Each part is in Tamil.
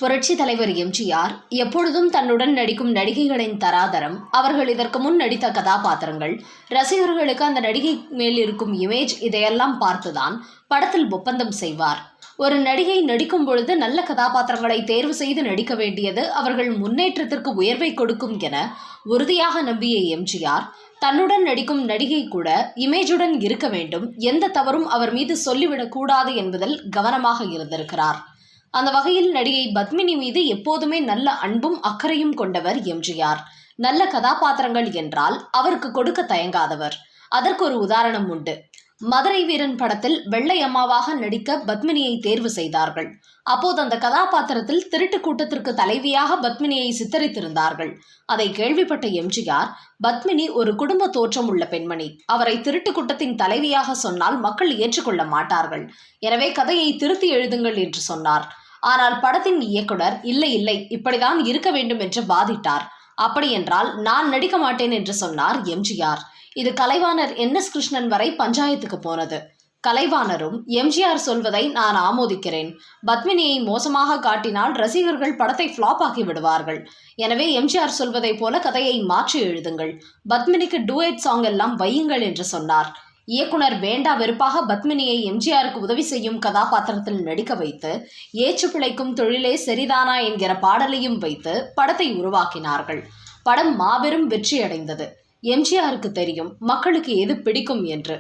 புரட்சி தலைவர் எம்ஜிஆர் எப்பொழுதும் தன்னுடன் நடிக்கும் நடிகைகளின் தராதரம், அவர்கள் இதற்கு முன் நடித்த கதாபாத்திரங்கள், ரசிகர்களுக்கு அந்த நடிகை மேல் இருக்கும் இமேஜ், இதையெல்லாம் பார்த்துதான் படத்தில் ஒப்பந்தம் செய்வார். ஒரு நடிகை நடிக்கும் பொழுது நல்ல கதாபாத்திரங்களை தேர்வு செய்து நடிக்க வேண்டியது அவர்கள் முன்னேற்றத்திற்கு உயர்வை கொடுக்கும் என உறுதியாக நம்பிய எம்ஜிஆர், தன்னுடன் நடிக்கும் நடிகை கூட இமேஜுடன் இருக்க வேண்டும், எந்த தவறும் அவர் மீது சொல்லிவிடக் கூடாது என்பதில் கவனமாக இருந்திருக்கிறார். அந்த வகையில் நடிகை பத்மினி மீது எப்போதுமே நல்ல அன்பும் அக்கறையும் கொண்டவர் எம்ஜிஆர். நல்ல கதாபாத்திரங்கள் என்றால் அவருக்கு கொடுக்க தயங்காதவர். அதற்கு ஒரு உதாரணம் உண்டு. மதுரை வீரன் படத்தில் வெள்ளை அம்மாவாக நடிக்க பத்மினியை தேர்வு செய்தார்கள். அப்போது அந்த கதாபாத்திரத்தில் திருட்டு கூட்டத்திற்கு தலைவியாக பத்மினியை சித்தரித்திருந்தார்கள். அதை கேள்விப்பட்ட எம்ஜிஆர், பத்மினி ஒரு குடும்ப தோற்றம் உள்ள பெண்மணி, அவரை திருட்டு கூட்டத்தின் தலைவியாக சொன்னால் மக்கள் ஏற்றுக்கொள்ள மாட்டார்கள், எனவே கதையை திருத்தி எழுதுங்கள் என்று சொன்னார். ஆனால் படத்தின் இயக்குனர் இல்லை இப்படிதான் இருக்க வேண்டும் என்று வாதிட்டார். அப்படியென்றால் நான் நடிக்க மாட்டேன் என்று சொன்னார் எம்ஜிஆர். இது கலைவாணர் NS கிருஷ்ணன் வரை பஞ்சாயத்துக்கு போனது. கலைவாணரும் எம்ஜிஆர் சொல்வதை நான் ஆமோதிக்கிறேன், பத்மினியை மோசமாக காட்டினால் ரசிகர்கள் படத்தை ஃப்ளாப் ஆக்கி விடுவார்கள், எனவே எம்ஜிஆர் சொல்வதை போல கதையை மாற்றி எழுதுங்கள், பத்மினிக்கு டூயட் சாங் எல்லாம் வையுங்கள் என்று சொன்னார். இயக்குனர் வேண்டா வெறுப்பாக பத்மினியை எம்ஜிஆருக்கு உதவி செய்யும் கதாபாத்திரத்தில் நடிக்க வைத்து, ஏற்று பிழைக்கும் தொழிலே சரிதானா என்கிற பாடலையும் வைத்து படத்தை உருவாக்கினார்கள். படம் மாபெரும் வெற்றியடைந்தது. எம்ஜிஆருக்கு தெரியும் மக்களுக்கு எது பிடிக்கும் என்று.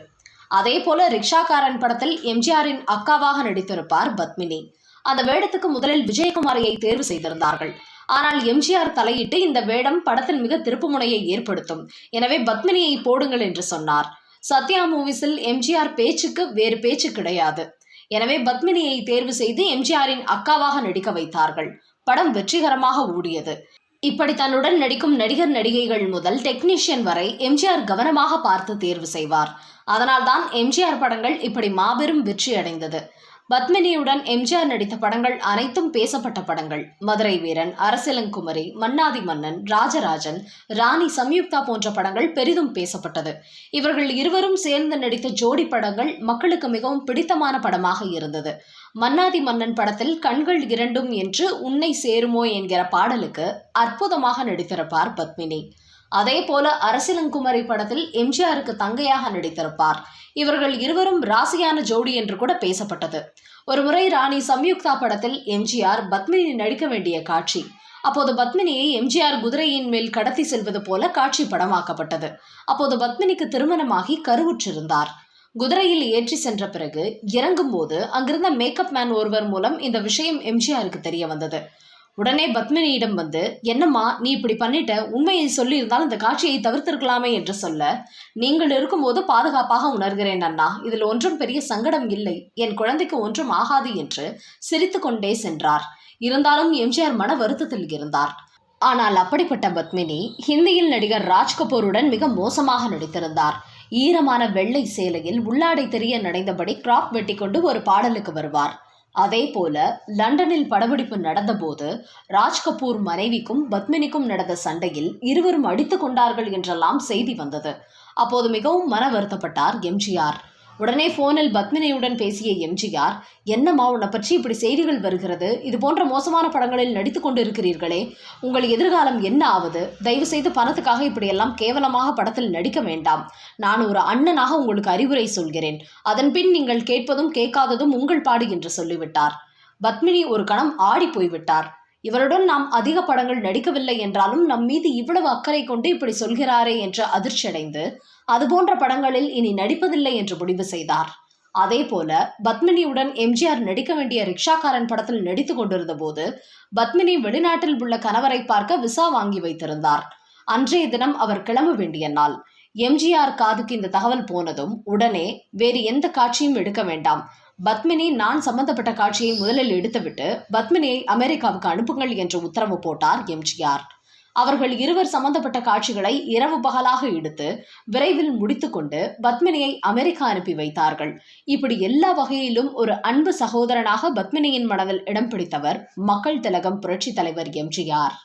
அதே போல ரிக்ஷாக்காரன் படத்தில் எம்ஜிஆரின் அக்காவாக நடித்திருப்பார் பத்மினி. அந்த வேடத்துக்கு முதலில் விஜயகுமாரியை தேர்வு செய்திருந்தார்கள். ஆனால் எம்ஜிஆர் தலையிட்டு இந்த வேடம் படத்தில் மிக திருப்புமுனையை ஏற்படுத்தும், எனவே பத்மினியை போடுங்கள் என்று சொன்னார். சத்யா மூவிஸில் எம்ஜிஆர் பேச்சுக்கு வேறு பேச்சு கிடையாது. எனவே பத்மினியை தேர்வு செய்து எம்ஜிஆரின் அக்காவாக நடிக்க வைத்தார்கள். படம் வெற்றிகரமாக ஓடியது. இப்படி தன்னுடன் நடிக்கும் நடிகர் நடிகைகள் முதல் டெக்னீஷியன் வரை எம்ஜிஆர் கவனமாக பார்த்து தேர்வு செய்வார். அதனால்தான் எம்ஜிஆர் படங்கள் இப்படி மாபெரும் வெற்றி அடைந்தது. பத்மினியுடன் எம்ஜிஆர் நடித்த படங்கள் அனைத்தும் பேசப்பட்ட படங்கள். மதுரை வீரன், அரசிலங்குமரி, மன்னாதி மன்னன், ராஜராஜன், ராணி சம்யுக்தா போன்ற படங்கள் பெரிதும் பேசப்பட்டது. இவர்கள் இருவரும் சேர்ந்து நடித்த ஜோடி படங்கள் மக்களுக்கு மிகவும் பிடித்தமான படமாக இருந்தது. மன்னாதி மன்னன் படத்தில் கண்கள் இரண்டும் என்று உன்னை சேருமோ என்கிற பாடலுக்கு அற்புதமாக நடித்திருப்பார் பத்மினி. அதே போல அரசிலங்குமரி படத்தில் எம்ஜிஆருக்கு தங்கையாக நடித்திருப்பார். இவர்கள் இருவரும் ராசியான ஜோடி என்று கூட பேசப்பட்டது. ஒருமுறை ராணி சம்யுக்தா படத்தில் எம்ஜிஆர் பத்மினி நடிக்க வேண்டிய காட்சி. அப்போது பத்மினியை எம்ஜிஆர் குதிரையின் மேல் கடத்தி செல்வது போல காட்சி படமாக்கப்பட்டது. அப்போது பத்மினிக்கு திருமணமாகி கருவுற்றிருந்தார். குதிரையில் ஏற்றி சென்ற பிறகு இறங்கும் போது அங்கிருந்த மேக்கப் மேன் ஒருவர் மூலம் இந்த விஷயம் எம்ஜிஆருக்கு தெரிய வந்தது. உடனே பத்மினியிடம் வந்து, என்னம்மா நீ இப்படி பண்ணிட்ட, உண்மையை சொல்லியிருந்தால் இந்த காட்சியை தவிர்த்திருக்கலாமே என்று சொல்ல, நீங்கள் இருக்கும்போது பாதுகாப்பாக உணர்கிறேன் அண்ணா, இதில் ஒன்றும் பெரிய சங்கடம் இல்லை, என் குழந்தைக்கு ஒன்றும் ஆகாது என்று சிரித்து கொண்டே சென்றார். இருந்தாலும் எம்ஜிஆர் மன வருத்தத்தில் இருந்தார். ஆனால் அப்படிப்பட்ட பத்மினி ஹிந்தியில் நடிகர் ராஜ்கபூருடன் மிக மோசமாக நடித்திருந்தார். ஈரமான வெள்ளை சேலையில் உள்ளாடை தெரிய நடைந்தபடி கிராப் வெட்டி கொண்டு ஒரு பாடலுக்கு வருவார். அதே போல லண்டனில் படப்பிடிப்பு நடந்தபோது ராஜ்கபூர் மனைவிக்கும் பத்மினிக்கும் நடந்த சண்டையில் இருவரும் அடித்துக் கொண்டார்கள் என்றெல்லாம் செய்தி வந்தது. அப்போது மிகவும் மன வருத்தப்பட்டார் எம்ஜிஆர். உடனே போனில் பத்மினியுடன் பேசிய எம்ஜிஆர், என்னம்மா உன்னை பற்றி இப்படி செய்திகள் வருகிறது, இது போன்ற மோசமான படங்களில் நடித்து கொண்டு இருக்கிறீர்களே, உங்கள் எதிர்காலம் என்ன ஆவது, தயவு செய்து பணத்துக்காக இப்படியெல்லாம் கேவலமாக படத்தில் நடிக்க வேண்டாம், நான் ஒரு அண்ணனாக உங்களுக்கு அறிவுரை சொல்கிறேன், அதன் பின் நீங்கள் கேட்பதும் கேட்காததும் உங்கள் பாடு என்று சொல்லிவிட்டார். பத்மினி ஒரு கணம் ஆடி போய்விட்டார். இவருடன் நாம் அதிக படங்கள் நடிக்கவில்லை என்றாலும் நம் மீது இவ்வளவு அக்கறை கொண்டு இப்படி சொல்கிறாரே என்று அதிர்ச்சியடைந்து அதுபோன்ற படங்களில் இனி நடிப்பதில்லை என்று முடிவு செய்தார். அதே போல பத்மினியுடன் எம்ஜிஆர் நடிக்க வேண்டிய ரிக்ஷாக்காரன் படத்தில் நடித்து கொண்டிருந்த போது பத்மினி வெளிநாட்டில் உள்ள கணவரை பார்க்க விசா வாங்கி வைத்திருந்தார். அன்றைய தினம் அவர் கிளம்ப வேண்டிய நாள். எம்ஜிஆர் காதுக்கு இந்த தகவல் போனதும் உடனே வேறு எந்த காட்சியும் எடுக்க வேண்டாம், பத்மினி நான் சம்பந்தப்பட்ட காட்சியை முதலில் எடுத்துவிட்டு பத்மினியை அமெரிக்காவுக்கு அனுப்புங்கள் என்று உத்தரவு போட்டார் எம்ஜிஆர். அவர்கள் இருவர் சம்பந்தப்பட்ட காட்சிகளை இரவு பகலாக எடுத்து விரைவில் முடித்துக்கொண்டு பத்மினியை அமெரிக்கா அனுப்பி வைத்தார்கள். இப்படி எல்லா வகையிலும் ஒரு அன்பு சகோதரனாக பத்மினியின் மனதில் இடம் பிடித்தவர் மக்கள் திலகம் புரட்சி தலைவர் எம்ஜிஆர்.